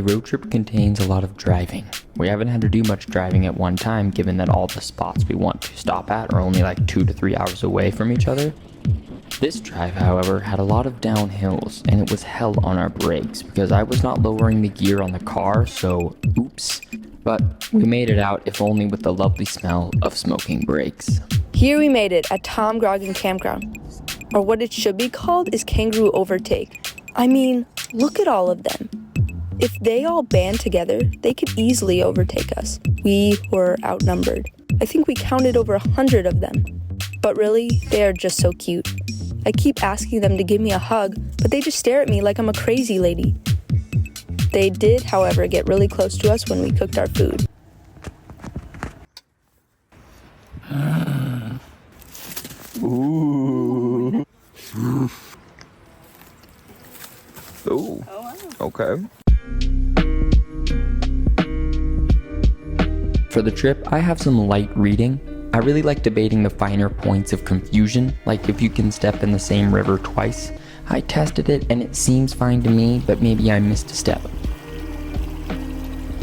A road trip contains a lot of driving. We haven't had to do much driving at one time, given that all the spots we want to stop at are only like 2 to 3 hours away from each other. This drive, however, had a lot of downhills, and it was hell on our brakes because I was not lowering the gear on the car, so oops. But we made it out, if only with the lovely smell of smoking brakes. Here we made it at Tom Grogan Campground, or what it should be called is Kangaroo Overtake. I mean, look at all of them. If they all band together, they could easily overtake us. We were outnumbered. I think we counted over 100 of them. But really, they are just so cute. I keep asking them to give me a hug, but they just stare at me like I'm a crazy lady. They did, however, get really close to us when we cooked our food. Ooh. Ooh. Okay. For the trip, I have some light reading. I really like debating the finer points of confusion, like if you can step in the same river twice. I tested it and it seems fine to me, but maybe I missed a step.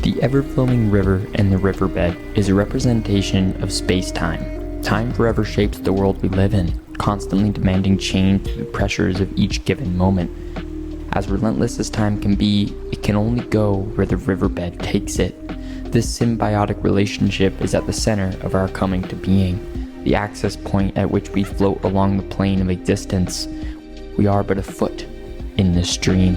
The ever-flowing river and the riverbed is a representation of space-time. Time forever shapes the world we live in, constantly demanding change through the pressures of each given moment. As relentless as time can be, it can only go where the riverbed takes it. This symbiotic relationship is at the center of our coming to being, the access point at which we float along the plane of existence. We are but a foot in this stream.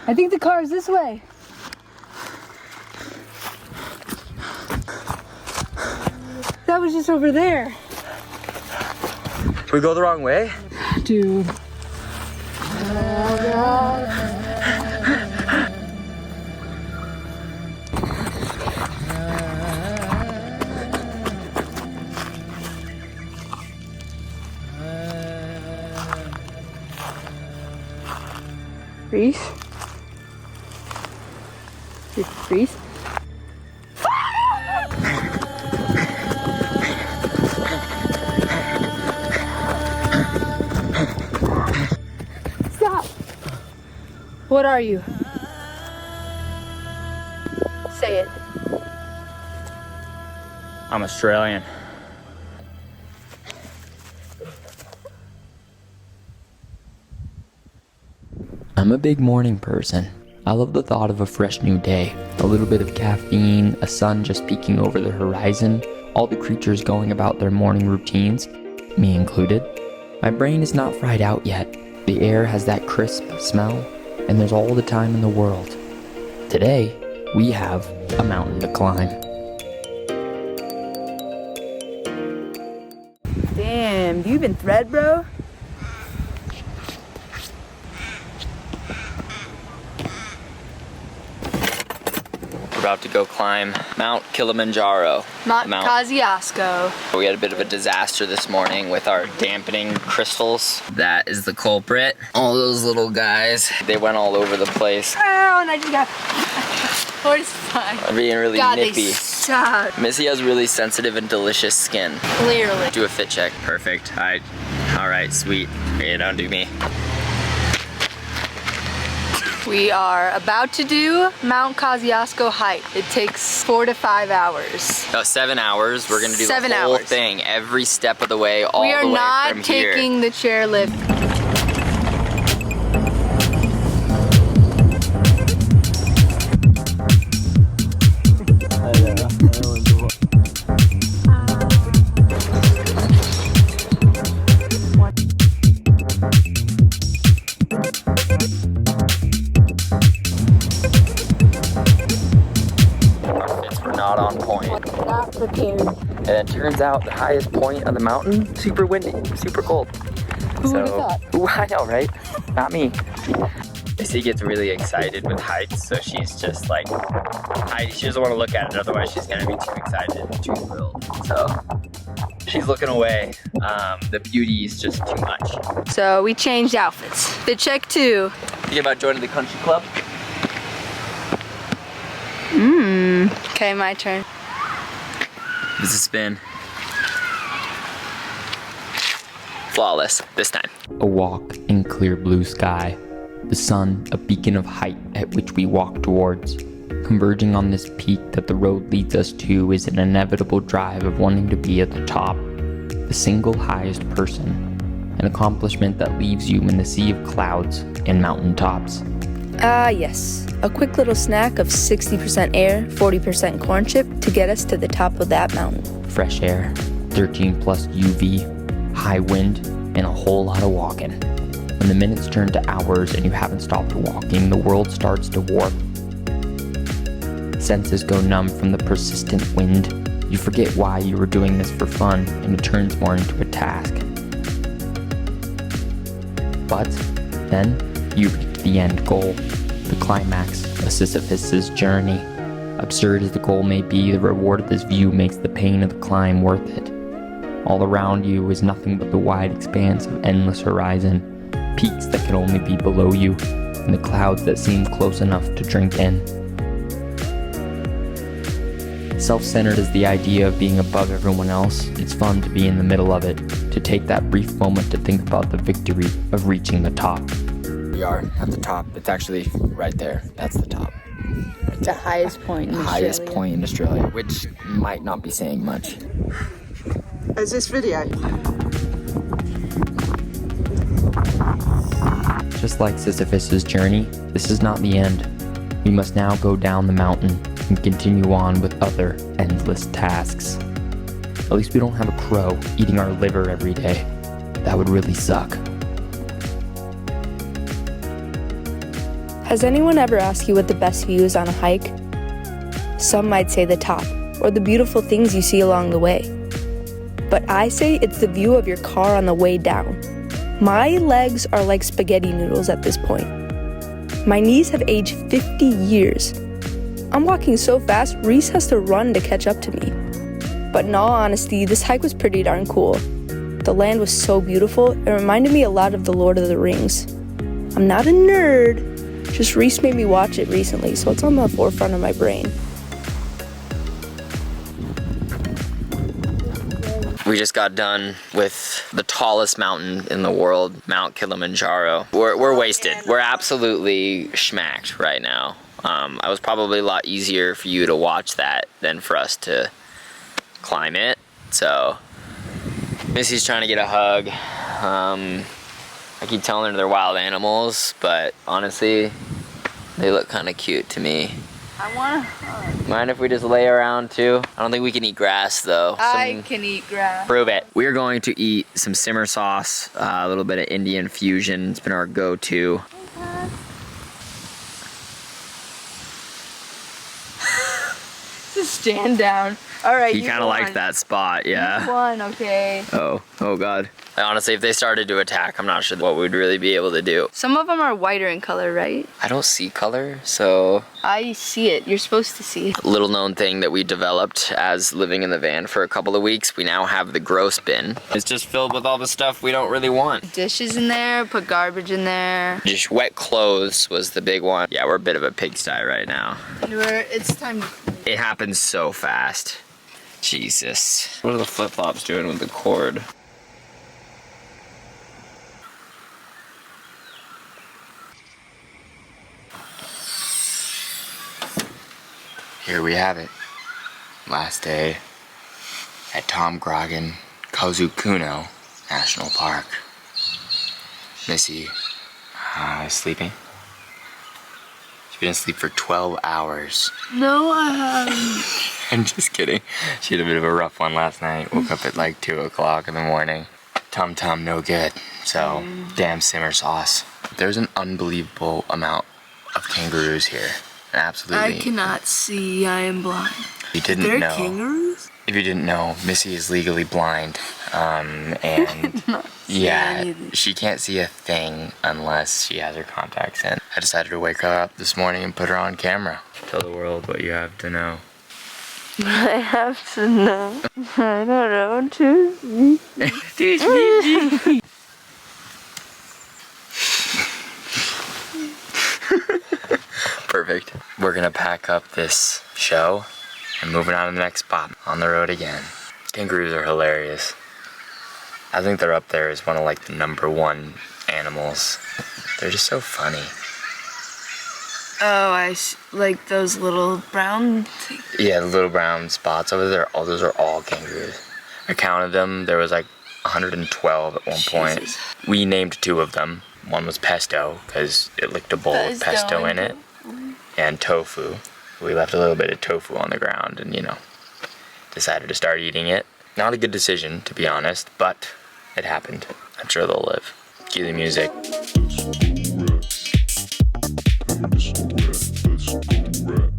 I think the car is this way. That was just over there. Should we go the wrong way? Dude. Reese? Reese? Stop! What are you? Say it. I'm Australian. I'm a big morning person. I love the thought of a fresh new day, a little bit of caffeine, a sun just peeking over the horizon, all the creatures going about their morning routines, me included. My brain is not fried out yet. The air has that crisp smell, and there's all the time in the world. Today, we have a mountain to climb. Damn, do you even thread, bro? We're about to go climb Mount Kilimanjaro. Mount Kosciuszko. We had a bit of a disaster this morning with our dampening crystals. That is the culprit. All those little guys, they went all over the place. Oh, and I just got horse fine. I'm being really God, nippy. they suck. Missy has really sensitive and delicious skin. Clearly. Do a fit check. Perfect. All right, sweet. Yeah, don't do me. We are about to do Mount Kosciuszko hike. It takes 4 to 5 hours. Oh, 7 hours. We're gonna do 7 the whole hours. thing, every step of the way, all the way We from here. are not taking the chairlift. Not on point. Not prepared. And it turns out the highest point of the mountain, super windy, super cold. Who would have thought? Ooh, I know, right? Not me. This Missy gets really excited with heights, so she's just like, she doesn't want to look at it, otherwise she's gonna be too excited and too thrilled. So she's looking away. The beauty is just too much. So we changed outfits. Fit check 2. Think about joining the country club? Okay, my turn. This is spin. Flawless this time. A walk in clear blue sky. The sun, a beacon of height at which we walk towards. Converging on this peak that the road leads us to is an inevitable drive of wanting to be at the top, the single highest person, an accomplishment that leaves you in the sea of clouds and mountain tops. Yes. A quick little snack of 60% air, 40% corn chip to get us to the top of that mountain. Fresh air, 13 plus UV, high wind, and a whole lot of walking. When the minutes turn to hours and you haven't stopped walking, the world starts to warp. Senses go numb from the persistent wind. You forget why you were doing this for fun, and it turns more into a task. But then you reach the end goal, the climax of Sisyphus' journey. Absurd as the goal may be, the reward of this view makes the pain of the climb worth it. All around you is nothing but the wide expanse of endless horizon, peaks that can only be below you, and the clouds that seem close enough to drink in. Self-centered is the idea of being above everyone else. It's fun to be in the middle of it, to take that brief moment to think about the victory of reaching the top. We are at the top. It's actually right there. That's the top. Right The highest point in Australia. highest point in Australia, which might not be saying much. Is this video? Just like Sisyphus' journey, this is not the end. We must now go down the mountain and continue on with other endless tasks. At least we don't have a crow eating our liver every day. That would really suck. Has anyone ever asked you what the best view is on a hike? Some might say the top, or the beautiful things you see along the way. But I say it's the view of your car on the way down. My legs are like spaghetti noodles at this point. My knees have aged 50 years. I'm walking so fast, Reese has to run to catch up to me. But in all honesty, this hike was pretty darn cool. The land was so beautiful, it reminded me a lot of The Lord of the Rings. I'm not a nerd, just Reese made me watch it recently, so it's on the forefront of my brain. We just got done with the tallest mountain in the world, Mount Kilimanjaro. We're wasted. We're absolutely schmacked right now. It was probably a lot easier for you to watch that than for us to climb it. So, Missy's trying to get a hug. I keep telling her they're wild animals, but honestly, they look kind of cute to me. I want a hug. Mind if we just lay around too? I don't think we can eat grass though. I can eat grass. Prove it. We're going to eat some simmer sauce, a little bit of Indian fusion. It's been our go-to. Just stand down. All right. He kind of liked that spot, yeah. One, okay. Oh God. Honestly, if they started to attack, I'm not sure what we'd really be able to do. Some of them are whiter in color, right? I don't see color, so... I see it. You're supposed to see it. Little known thing that we developed as living in the van for a couple of weeks, we now have the gross bin. It's just filled with all the stuff we don't really want. Dishes in there, put garbage in there. Just wet clothes was the big one. Yeah, we're a bit of a pigsty right now. It's time to... It happens so fast. Jesus. What are the flip-flops doing with the cord? Here we have it. Last day at Tom Grogan Kosciuszko National Park. Missy is sleeping. She's been asleep for 12 hours. No, I haven't. I'm just kidding. She had a bit of a rough one last night. Woke up at like 2 o'clock in the morning. Tum-tum, no good. So, damn simmer sauce. There's an unbelievable amount of kangaroos here. Absolutely. I cannot see. I am blind. You didn't They're know. kangaroos? If you didn't know, Missy is legally blind, and yeah, she can't see a thing unless she has her contacts in. I decided to wake her up this morning and put her on camera. Tell the world what you have to know. I have to know. I don't know. Choose me. Choose me. Perfect. We're gonna pack up this show and moving on to the next spot. On the road again. Kangaroos are hilarious. I think they're up there as one of like the #1 animals. They're just so funny. Oh, like those little brown things. Yeah, the little brown spots over there. All those are all kangaroos. I counted them. There was like 112 at one point. Jesus. We named 2 of them. One was pesto because it licked a bowl of pesto in it, and tofu. We left a little bit of tofu on the ground and, decided to start eating it. Not a good decision, to be honest, but it happened. I'm sure they'll live. Cue the music. Let's go rap.